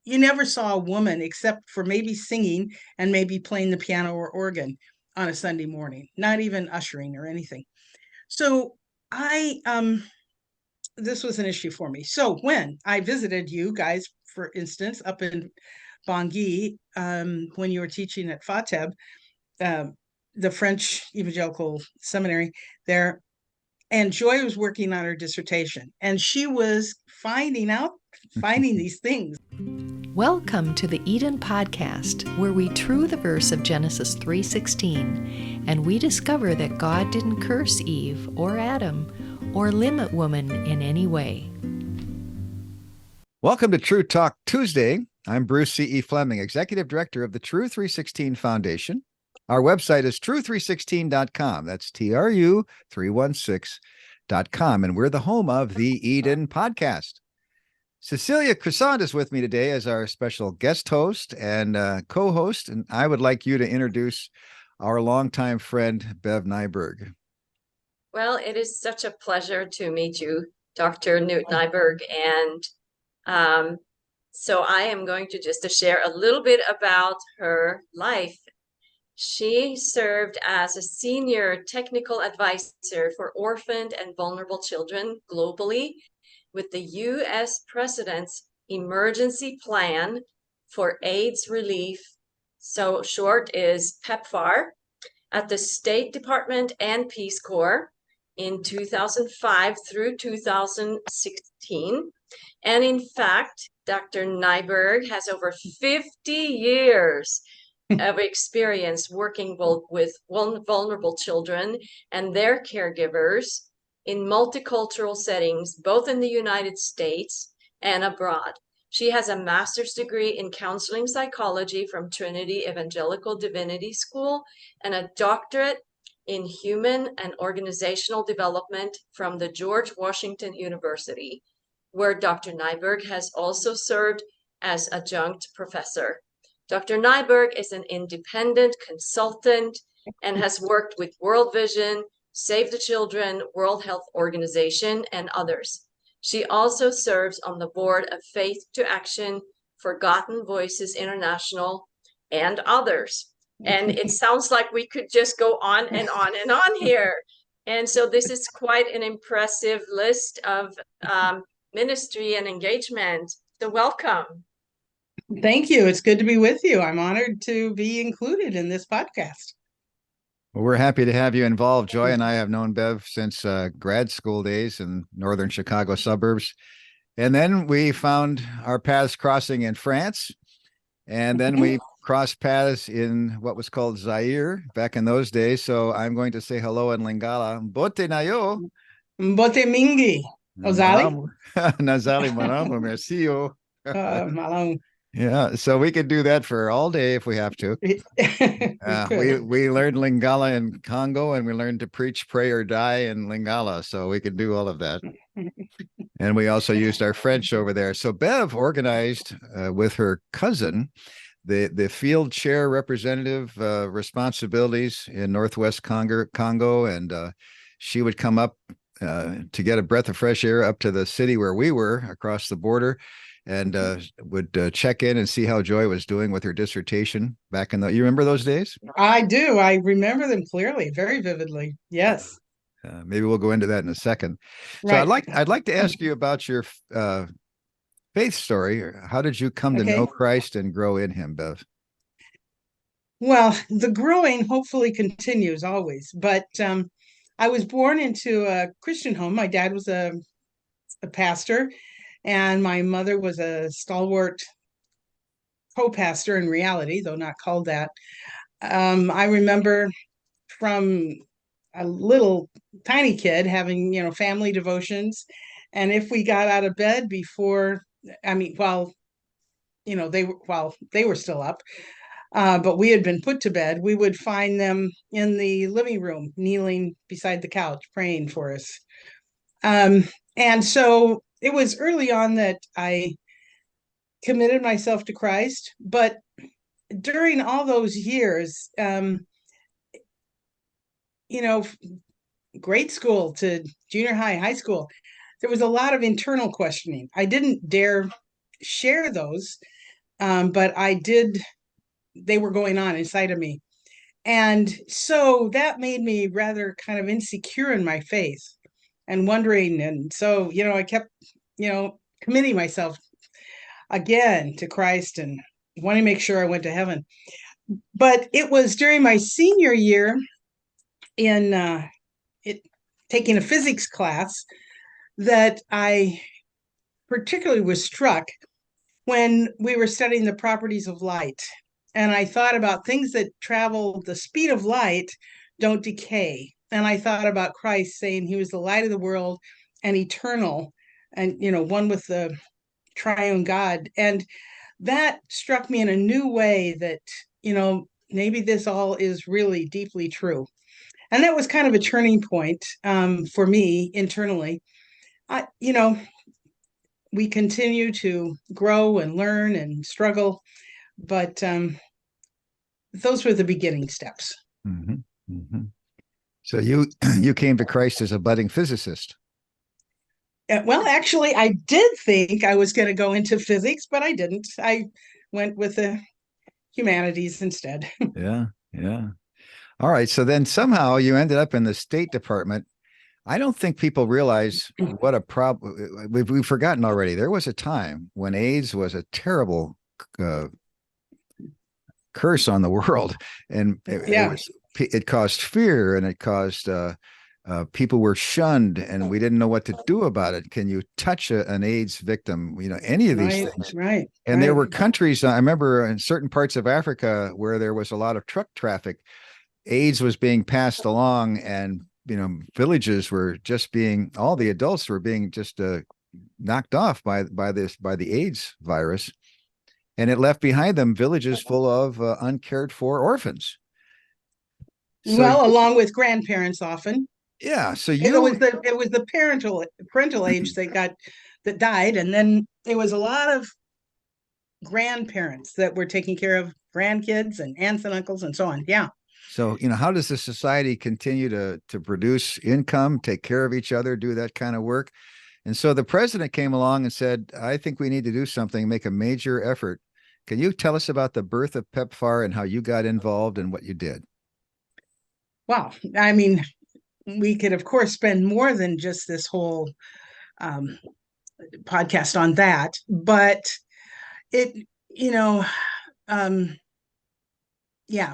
you never saw a woman except for maybe singing and maybe playing the piano or organ on a Sunday morning, not even ushering or anything. So I this was an issue for me. So when I visited you guys, for instance, up in Bangui, when you were teaching at FATEB, the French Evangelical Seminary there, and Joy was working on her dissertation, and she was finding these things. Welcome to the Eden Podcast, where we true the verse of Genesis 3:16, and we discover that God didn't curse Eve or Adam or limit woman in any way. Welcome to True Talk Tuesday. I'm Bruce C.E. Fleming, Executive Director of the Tru316 Foundation. Our website is tru316.com. That's TRU316.com. And we're the home of the Eden Podcast. Cecilia Crescent is with me today as our special guest host and co-host. And I would like you to introduce our longtime friend, Bev Nyberg. Well, it is such a pleasure to meet you, Dr. Newt Nyberg. And so I am going to just share a little bit about her life. She served as a senior technical advisor for orphaned and vulnerable children globally with the U.S. President's Emergency Plan for AIDS Relief, so short is PEPFAR, at the State Department and Peace Corps in 2005 through 2016. And in fact, Dr. Nyberg has over 50 years of experience working with vulnerable children and their caregivers in multicultural settings, both in the United States and abroad. She has a master's degree in counseling psychology from Trinity Evangelical Divinity School and a doctorate in human and organizational development from the George Washington University, where Dr. Nyberg has also served as adjunct professor. Dr. Nyberg is an independent consultant and has worked with World Vision, Save the Children, World Health Organization, and others. She also serves on the board of Faith to Action, Forgotten Voices International, and others. And it sounds like we could just go on and on and on here. And so this is quite an impressive list of ministry and engagement. So welcome. Thank you. It's good to be with you. I'm honored to be included in this podcast. Well, we're happy to have you involved. Joy and I have known Bev since grad school days in northern Chicago suburbs. And then we found our paths crossing in France. And then we crossed paths in what was called Zaire back in those days. So I'm going to say hello in Lingala. Mbote nayo. Mbote mingi. Ozali? Nazali maramo, merci yo. Malong. Yeah, so we could do that for all day if we have to. We learned Lingala in Congo, and we learned to preach, pray, or die in Lingala, so we could do all of that. And we also used our French over there. So Bev organized with her cousin the field chair representative responsibilities in Northwest Congo, and she would come up to get a breath of fresh air up to the city where we were across the border, and would check in and see how Joy was doing with her dissertation back in you remember those days? I do. I remember them clearly, very vividly. Yes. Maybe we'll go into that in a second. So Right. I'd like to ask you about your faith story. How did you come to know Christ and grow in him, Bev? Well, the growing hopefully continues always, but I was born into a Christian home. My dad was a pastor, and my mother was a stalwart co-pastor in reality, though not called that. I remember from a little tiny kid having, family devotions. And if we got out of bed before, while they were still up, but we had been put to bed, we would find them in the living room, kneeling beside the couch, praying for us. And so it was early on that I committed myself to Christ, but during all those years, grade school to junior high, high school, there was a lot of internal questioning. I didn't dare share those but they were going on inside of me. And so that made me rather kind of insecure in my faith and wondering. And so, I kept, committing myself again to Christ and wanting to make sure I went to heaven. But it was during my senior year in taking a physics class that I particularly was struck when we were studying the properties of light. And I thought about things that travel the speed of light don't decay. And I thought about Christ saying he was the light of the world and eternal and, one with the triune God. And that struck me in a new way that, maybe this all is really deeply true. And that was kind of a turning point for me internally. We continue to grow and learn and struggle, but those were the beginning steps. Mm-hmm. Mm-hmm. So you came to Christ as a budding physicist. Well, actually, I did think I was going to go into physics, but I didn't. I went with the humanities instead. Yeah, yeah. All right. So then somehow you ended up in the State Department. I don't think people realize what a problem. We've forgotten already. There was a time when AIDS was a terrible curse on the world, and it caused fear, and it caused people were shunned, and we didn't know what to do about it. Can you touch an AIDS victim? Any of these things, right? And there were countries. I remember in certain parts of Africa where there was a lot of truck traffic. AIDS was being passed along, and villages were just all the adults were being just knocked off by the AIDS virus, and it left behind them villages full of uncared for orphans. So, along with grandparents often. Yeah. So it was the parental age that died, and then it was a lot of grandparents that were taking care of grandkids and aunts and uncles and so on. Yeah. So, how does the society continue to produce income, take care of each other, do that kind of work? And so the president came along and said, I think we need to do something, make a major effort. Can you tell us about the birth of PEPFAR and how you got involved and what you did? Wow. I mean, we could, of course, spend more than just this whole podcast on that, but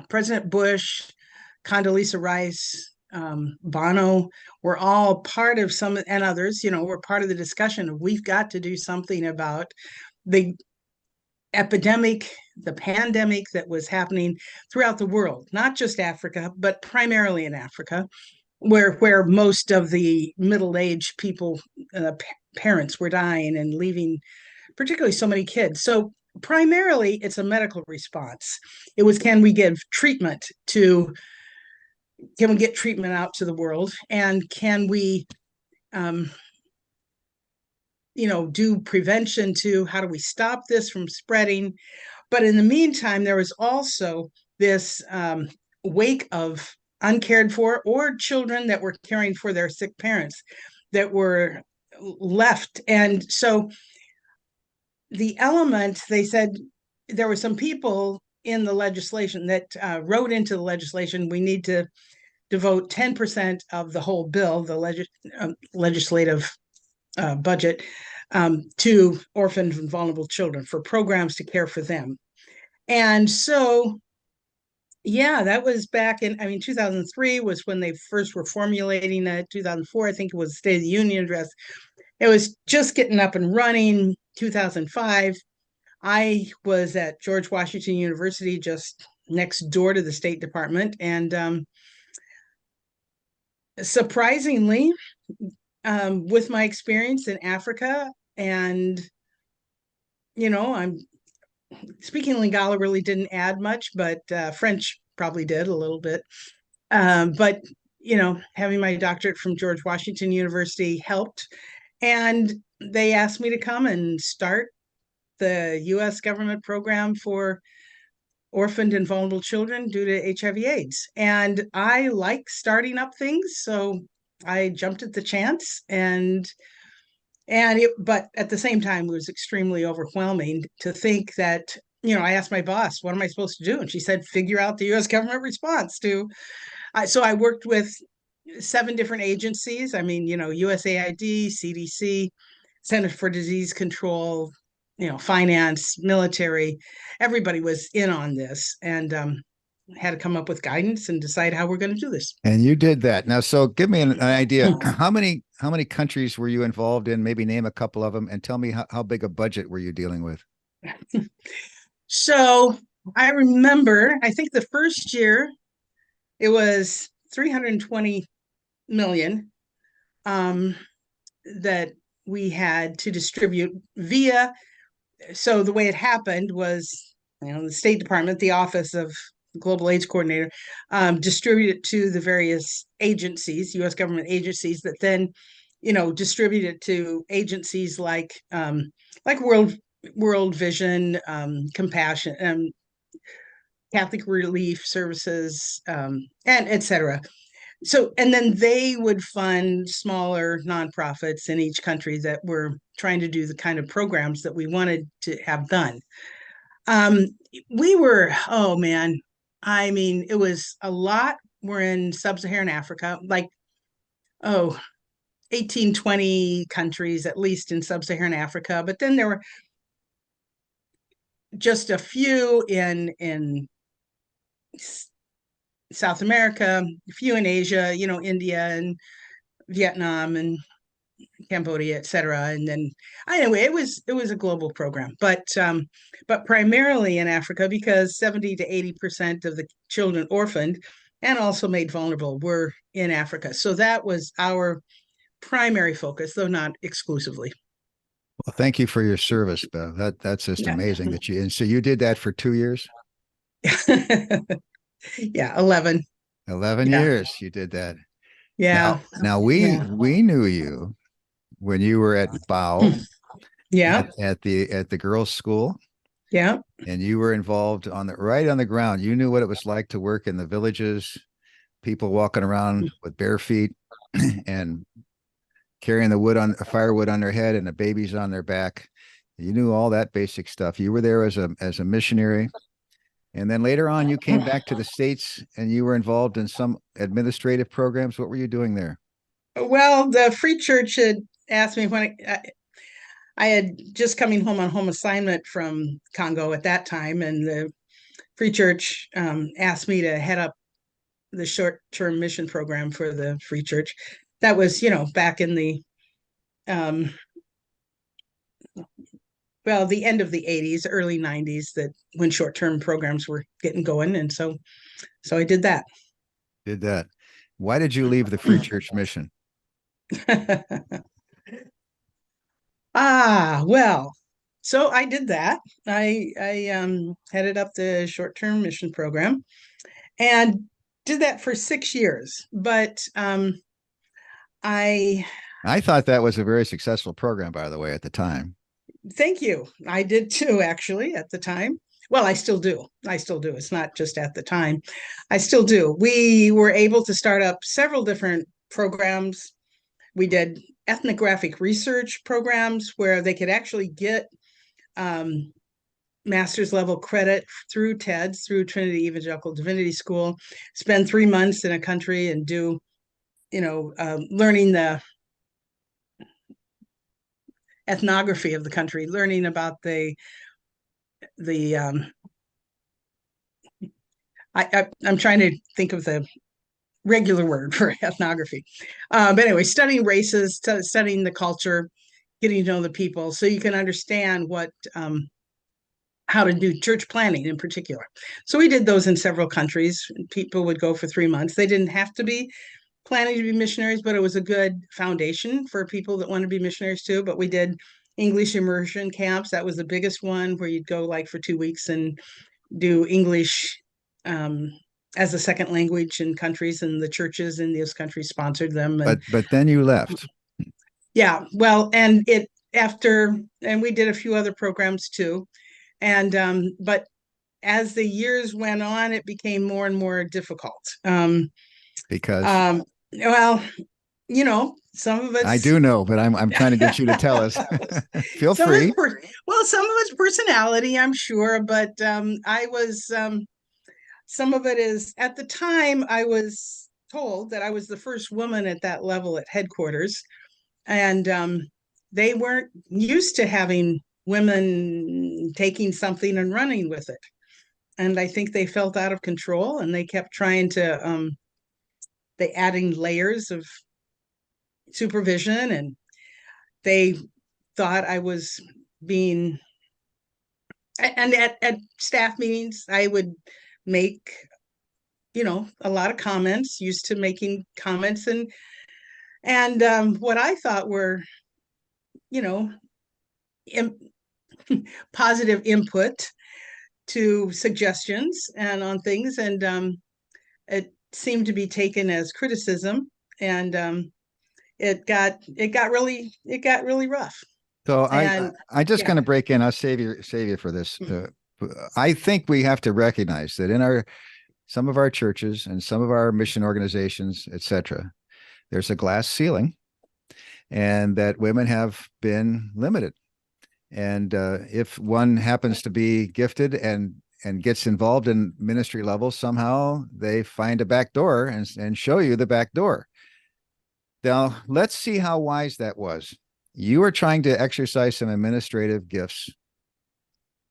President Bush, Condoleeza Rice, Bono were all part of and others, were part of the discussion of we've got to do something about the epidemic, the pandemic that was happening throughout the world, not just Africa, but primarily in Africa, where most of the middle-aged people, parents were dying and leaving particularly so many kids. So primarily it's a medical response. It was, can we get treatment out to the world, and can we do prevention to how do we stop this from spreading? But in the meantime, there was also this wake of uncared for or children that were caring for their sick parents that were left. And so the element, they said, there were some people in the legislation that wrote into the legislation, we need to devote 10% of the whole bill, the legislative budget, to orphaned and vulnerable children for programs to care for them. And so, that was back in, 2003 was when they first were formulating it. 2004, I think it was the State of the Union address. It was just getting up and running. 2005, I was at George Washington University, just next door to the State Department. And surprisingly, with my experience in Africa, and I'm speaking Lingala really didn't add much, but French probably did a little bit. But having my doctorate from George Washington University helped, and they asked me to come and start the U.S. government program for orphaned and vulnerable children due to HIV/AIDS. And I like starting up things, so I jumped at the chance, but at the same time, it was extremely overwhelming to think that I asked my boss, what am I supposed to do? And she said, figure out the U.S. government response to. So I worked with 7 different agencies. I mean, USAID, CDC, Center for Disease Control, finance, military. Everybody was in on this, and had to come up with guidance and decide how we're going to do this. And you did that. Now, so give me an idea. How many countries were you involved in? Maybe name a couple of them, and tell me how big a budget were you dealing with? So I remember, I think the first year it was 320 million that we had to distribute via. So the way it happened was, the State Department, the Office of Global AIDS Coordinator, distributed to the various agencies, U.S. government agencies, that then, distributed to agencies like World Vision, Compassion, Catholic Relief Services, and et cetera. So, and then they would fund smaller nonprofits in each country that were trying to do the kind of programs that we wanted to have done. We were, oh man, I mean, it was a lot. We're in sub-Saharan Africa, like, 18, 20 countries, at least in sub-Saharan Africa. But then there were just a few in South America, a few in Asia, India and Vietnam and Cambodia, et cetera. And then anyway, it was a global program, but primarily in Africa, because 70 to 80% of the children orphaned and also made vulnerable were in Africa. So that was our primary focus, though not exclusively. Well, thank you for your service, Bev. That's just amazing that and so you did that for 2 years? Yeah, 11. 11 years you did that. Yeah. Now we knew you when you were at BOW. Yeah. At the girls' school. Yeah. And you were involved right on the ground. You knew what it was like to work in the villages, people walking around with bare feet and carrying the firewood on their head and the babies on their back. You knew all that basic stuff. You were there as a missionary. And then later on, you came back to the States and you were involved in some administrative programs. What were you doing there? Well, the Free Church had asked me when I had just coming home on home assignment from Congo at that time, and the Free Church asked me to head up the short-term mission program for the Free Church. That was, back in the the end of the 80s, early 90s, that when short-term programs were getting going. And so I did that. Why did you leave the Free Church mission? Well, so I did that. I headed up the short-term mission program and did that for 6 years. But I thought that was a very successful program, by the way, at the time. Thank you. I did too, actually, at the time. Well, I still do. It's not just at the time. I still do. We were able to start up several different programs. We did ethnographic research programs where they could actually get master's level credit through TEDS, through Trinity Evangelical Divinity School, spend 3 months in a country and do, learning the ethnography of the country, learning about I'm trying to think of the regular word for ethnography. But anyway, studying races, studying the culture, getting to know the people, so you can understand how to do church planning in particular. So we did those in several countries. People would go for 3 months. They didn't have to be planning to be missionaries, but it was a good foundation for people that want to be missionaries too. But we did English immersion camps. That was the biggest one, where you'd go like for 2 weeks and do English as a second language in countries, and the churches in those countries sponsored them. But then you left. Yeah, well, and we did a few other programs too. And but as the years went on, it became more and more difficult. Because well, some of I it's do know, but I'm trying to get you to tell us. Feel some of free. some of it's personality, I'm sure, but I was some of it is, at the time I was told that I was the first woman at that level at headquarters, and they weren't used to having women taking something and running with it. And I think they felt out of control, and they kept trying to they adding layers of supervision, and they thought I was being, and at staff meetings I would make a lot of comments, used to making comments, and what I thought were you know Im- positive input to suggestions and on things, and it seemed to be taken as criticism, and it got really rough. So And I just yeah. going to break in. I'll save you for this. I think we have to recognize that in some of our churches and some of our mission organizations, etc., there's a glass ceiling, and that women have been limited. And if one happens to be gifted and gets involved in ministry level, somehow they find a back door and show you the back door. Now, let's see how wise that was. You were trying to exercise some administrative gifts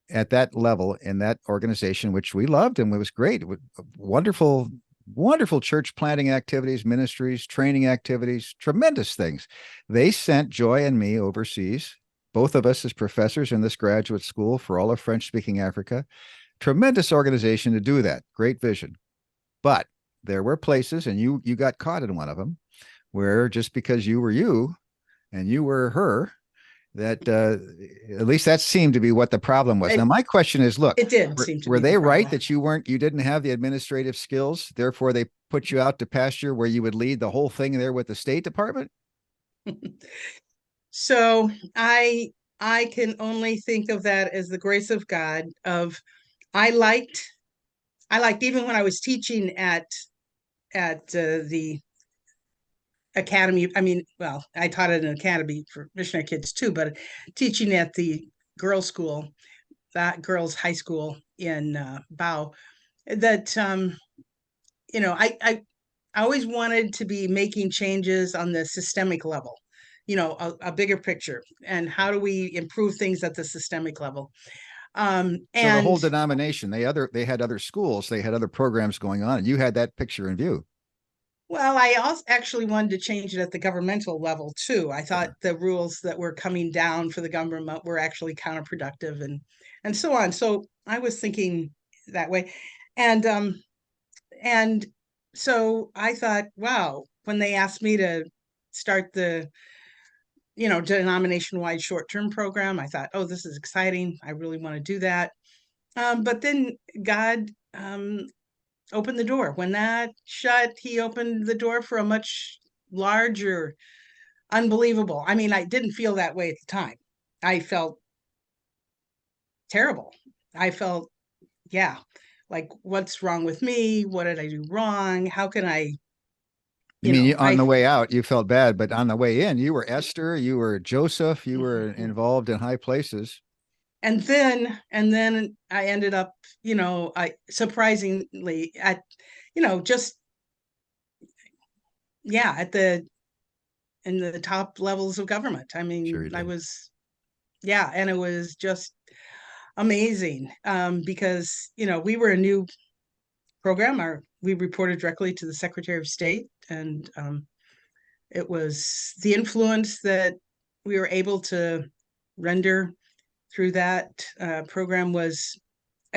at that level in that organization, which we loved, and it was great. It was wonderful, wonderful church planting activities, ministries, training activities, tremendous things. They sent Joy and me overseas, both of us as professors in this graduate school for all of French-speaking Africa. Tremendous organization to do that. Great vision. But there were places, and you got caught in one of them, where just because you were you and you were her, that at least that seemed to be what the problem was. Now, my question is, look, it did seem to were be they the right problem. that you didn't have the administrative skills, therefore they put you out to pasture where you would lead the whole thing there with the State Department? So I can only think of that as the grace of God. I liked even when I was teaching at the academy. I mean, well, I taught at an academy for missionary kids too, but teaching at the girls' school, that girls' high school in Bow, that I always wanted to be making changes on the systemic level, a bigger picture, and how do we improve things at the systemic level. So the whole denomination, they had other schools, they had other programs going on, and you had that picture in view. Well, I also actually wanted to change it at the governmental level too. I thought the rules that were coming down for the government were actually counterproductive, and so on. So I was thinking that way, and and so I thought, wow, when they asked me to start the denomination-wide short-term program, I thought, oh, this is exciting. I really want to do that. But then God opened the door. When that shut, he opened the door for a much larger, unbelievable. I mean, I didn't feel that way at the time. I felt terrible. I felt, yeah, like, what's wrong with me? What did I do wrong? How can I, You mean on the way out, you felt bad, but on the way in, you were Esther, you were Joseph, you were involved in high places. And then I ended up, I surprisingly at, just, yeah, in the top levels of government. I mean, Sure I was, yeah, and it was just amazing, because, we were a new program. We reported directly to the Secretary of State, and it was the influence that we were able to render through that program is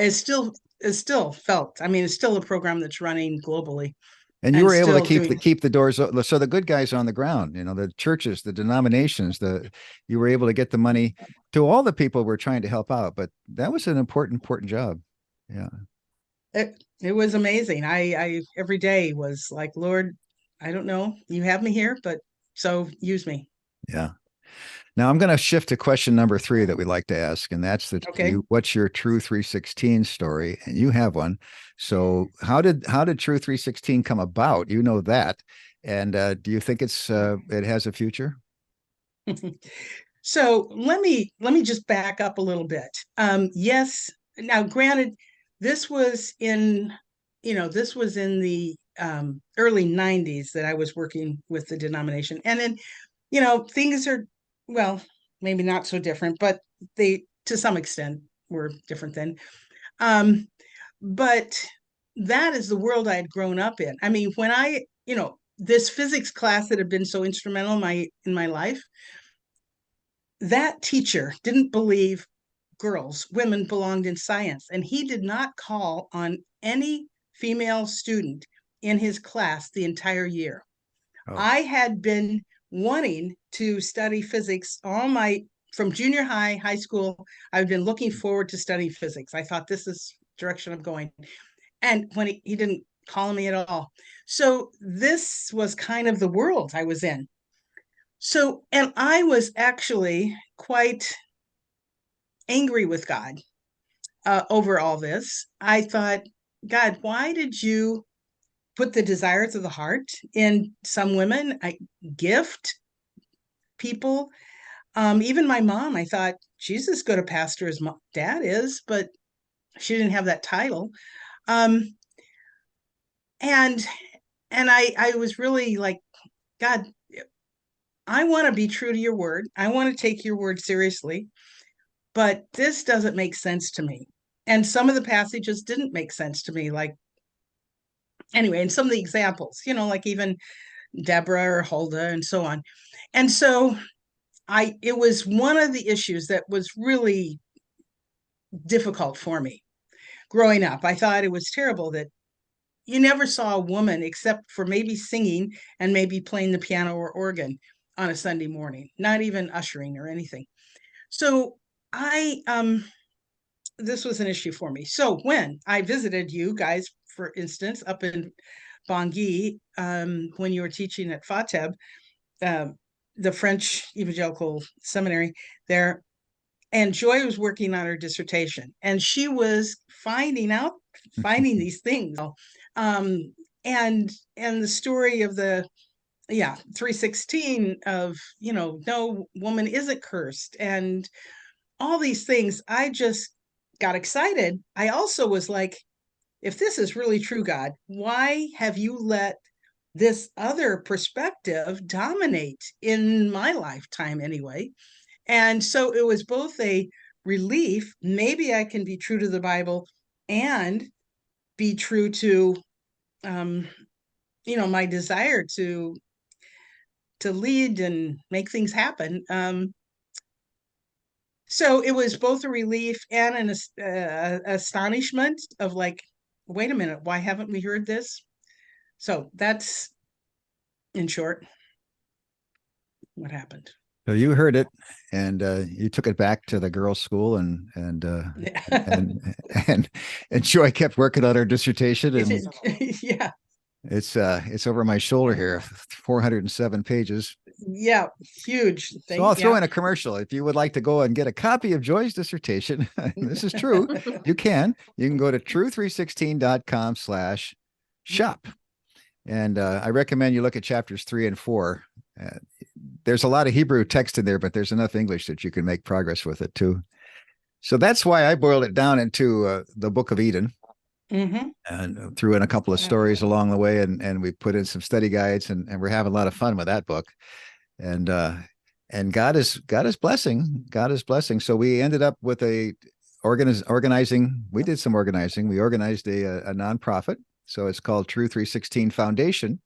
still felt. I mean, it's still a program that's running globally. And you were able to keep the doors open. So the good guys on the ground, the churches, the denominations, you were able to get the money to all the people we're trying to help out. But that was an important job. Yeah. It was amazing. I every day was like, Lord, I don't know, you have me here, but so use me. Yeah. Now I'm going to shift to question number 3 that we like to ask, and that's what's your Tru316 story? And you have one. So how did Tru316 come about? You know that, And do you think it has a future? So let me just back up a little bit. Yes. Now, granted, this was in the early 90s that I was working with the denomination. And then, things are, well, maybe not so different, but they, to some extent, were different then. But that is the world I had grown up in. I mean, when this physics class that had been so instrumental in my life, that teacher didn't believe women belonged in science, and he did not call on any female student in his class the entire year. Oh. I had been wanting to study physics from junior high school. I've been looking forward to studying physics. I thought this is the direction I'm going. And when he didn't call me at all. So this was kind of the world I was in. So, and I was actually quite angry with God over all this. I thought, God, why did you put the desires of the heart in some women? I gift people. Even my mom, I thought, she's as good a pastor as my dad is, but she didn't have that title. And I was really like, God, I want to be true to your word. I want to take your word seriously, but this doesn't make sense to me. And some of the passages didn't make sense to me. Like, anyway, and some of the examples, like even Deborah or Huldah and so on. And so it was one of the issues that was really difficult for me growing up. I thought it was terrible that you never saw a woman except for maybe singing and maybe playing the piano or organ on a Sunday morning, not even ushering or anything. So this was an issue for me. So when I visited you guys, for instance, up in Bangui, when you were teaching at FATEB, the French Evangelical Seminary there, and Joy was working on her dissertation, and she was finding these things, and the story of the 316 of no woman isn't cursed, and all these things. I just got excited. I also was like, if this is really true, God, why have you let this other perspective dominate in my lifetime anyway? And so it was both a relief. Maybe I can be true to the Bible and be true to, my desire to lead and make things happen. So it was both a relief and an astonishment of like, wait a minute, why haven't we heard this? So that's, in short, what happened. So you heard it, and you took it back to the girls' school, and Joy kept working on her dissertation. And yeah, it's over my shoulder here, 407 pages. Yeah, huge thing. So I'll throw in a commercial. If you would like to go and get a copy of Joy's dissertation, this is true. You can go to tru316.com/shop. And I recommend you look at chapters 3 and 4. There's a lot of Hebrew text in there, but there's enough English that you can make progress with it too. So that's why I boiled it down into the Book of Eden. Mm-hmm. And threw in a couple of stories along the way, and we put in some study guides, and we're having a lot of fun with that book. And God is blessing. God is blessing. So we ended up with organizing. We did some organizing. We organized a nonprofit. So it's called Tru316 Foundation,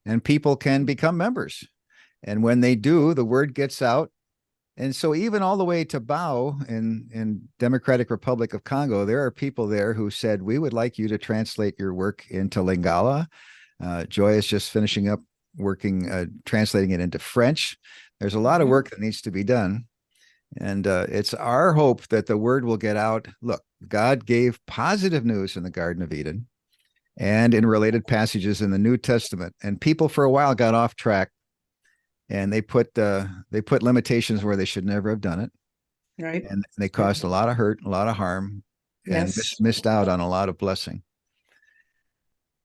and people can become members. And when they do, the word gets out. And so even all the way to Bao in Democratic Republic of Congo, there are people there who said, we would like you to translate your work into Lingala. Joy is just finishing up working, translating it into French. There's a lot of work that needs to be done. And it's our hope that the word will get out. Look, God gave positive news in the Garden of Eden and in related passages in the New Testament. And people for a while got off track. And they put limitations where they should never have done it, right? And they caused a lot of hurt, a lot of harm, and missed out on a lot of blessing.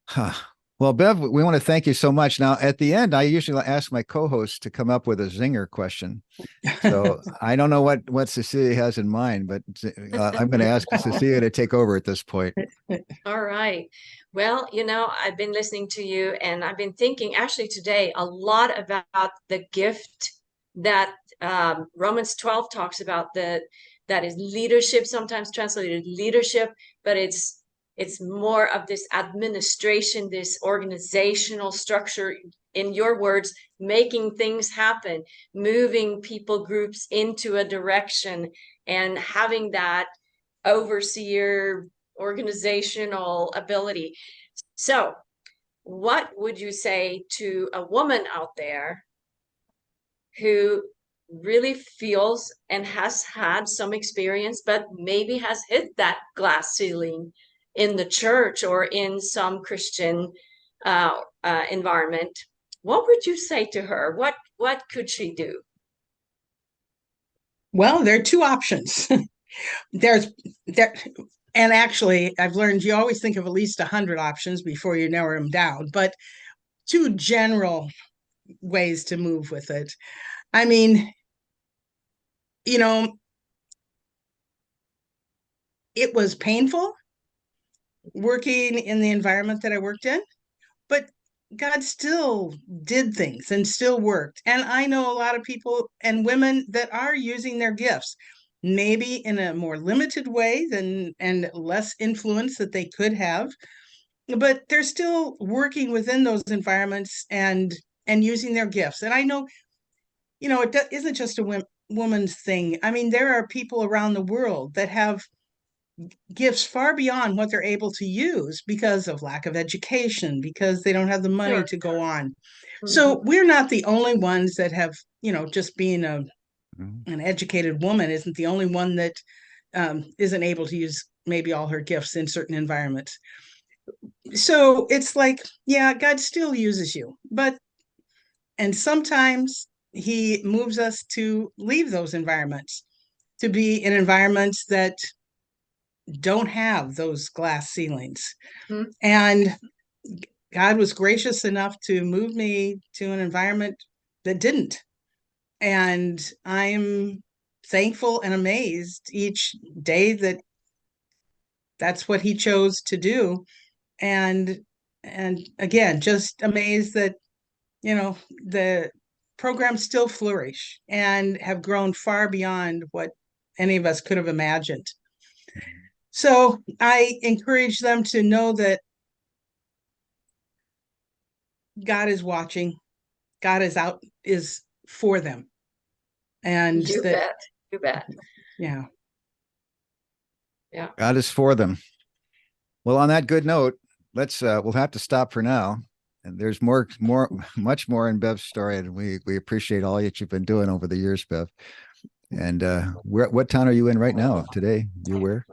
Huh. Well, Bev, we want to thank you so much. Now, at the end, I usually ask my co-host to come up with a zinger question. So I don't know what Cecilia has in mind, but I'm going to ask Cecilia to take over at this point. All right. Well, I've been listening to you and I've been thinking actually today a lot about the gift that Romans 12 talks about, that is leadership, sometimes translated leadership, but it's more of this administration, this organizational structure, in your words, making things happen, moving people groups into a direction and having that overseer organizational ability. So what would you say to a woman out there who really feels and has had some experience, but maybe has hit that glass ceiling in the church or in some Christian environment? What would you say to her? What could she do? Well, there are two options. there's there and actually I've learned you always think of at least 100 options before you narrow them down, but two general ways to move with it. I mean, it was painful working in the environment that I worked in, but God still did things and still worked. And I know a lot of people and women that are using their gifts, maybe in a more limited way and less influence that they could have, but they're still working within those environments and using their gifts. And I know, it isn't just a woman's thing. I mean, there are people around the world that have gifts far beyond what they're able to use because of lack of education, because they don't have the money to go on. So we're not the only ones that have, just being an educated woman isn't the only one that isn't able to use maybe all her gifts in certain environments. So it's like, yeah, God still uses you, and sometimes he moves us to leave those environments, to be in environments that don't have those glass ceilings. And God was gracious enough to move me to an environment that didn't. And I'm thankful and amazed each day that that's what he chose to do. And again, just amazed that, the programs still flourish and have grown far beyond what any of us could have imagined. So I encourage them to know that God is watching. God is for them. And you bet. Yeah. God is for them. Well, on that good note, we'll have to stop for now. And there's much more in Bev's story, and we appreciate all that you've been doing over the years, Bev. And what town are you in right now today? You where?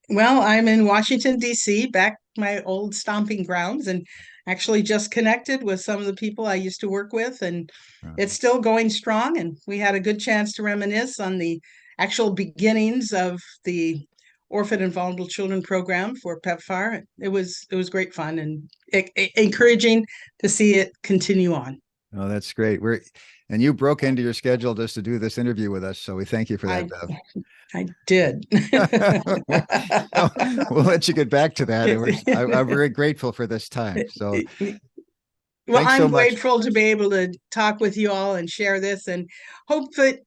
Well, I'm in Washington, D.C., back my old stomping grounds, and actually just connected with some of the people I used to work with, and it's still going strong. And we had a good chance to reminisce on the actual beginnings of the Orphan and Vulnerable Children program for PEPFAR. It was great fun and encouraging to see it continue on. Oh, that's great. And you broke into your schedule just to do this interview with us, so we thank you for that, Bev. I did. We'll let you get back to that. I'm very grateful for this time. So, well, I'm grateful to be able to talk with you all and share this, and hope that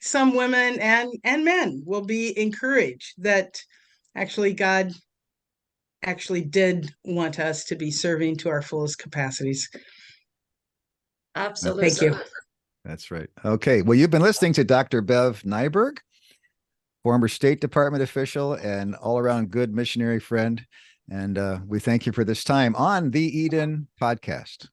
some women and men will be encouraged that actually God actually did want us to be serving to our fullest capacities. Absolutely. Thank you. That's right. Okay. Well, you've been listening to Dr. Bev Nyberg, former State Department official and all-around good missionary friend. And we thank you for this time on the Eden Podcast.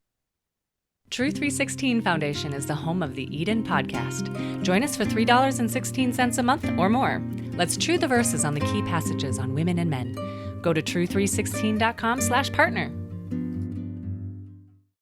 Tru316 Foundation is the home of the Eden Podcast. Join us for $3.16 a month or more. Let's true the verses on the key passages on women and men. Go to tru316.com/partner.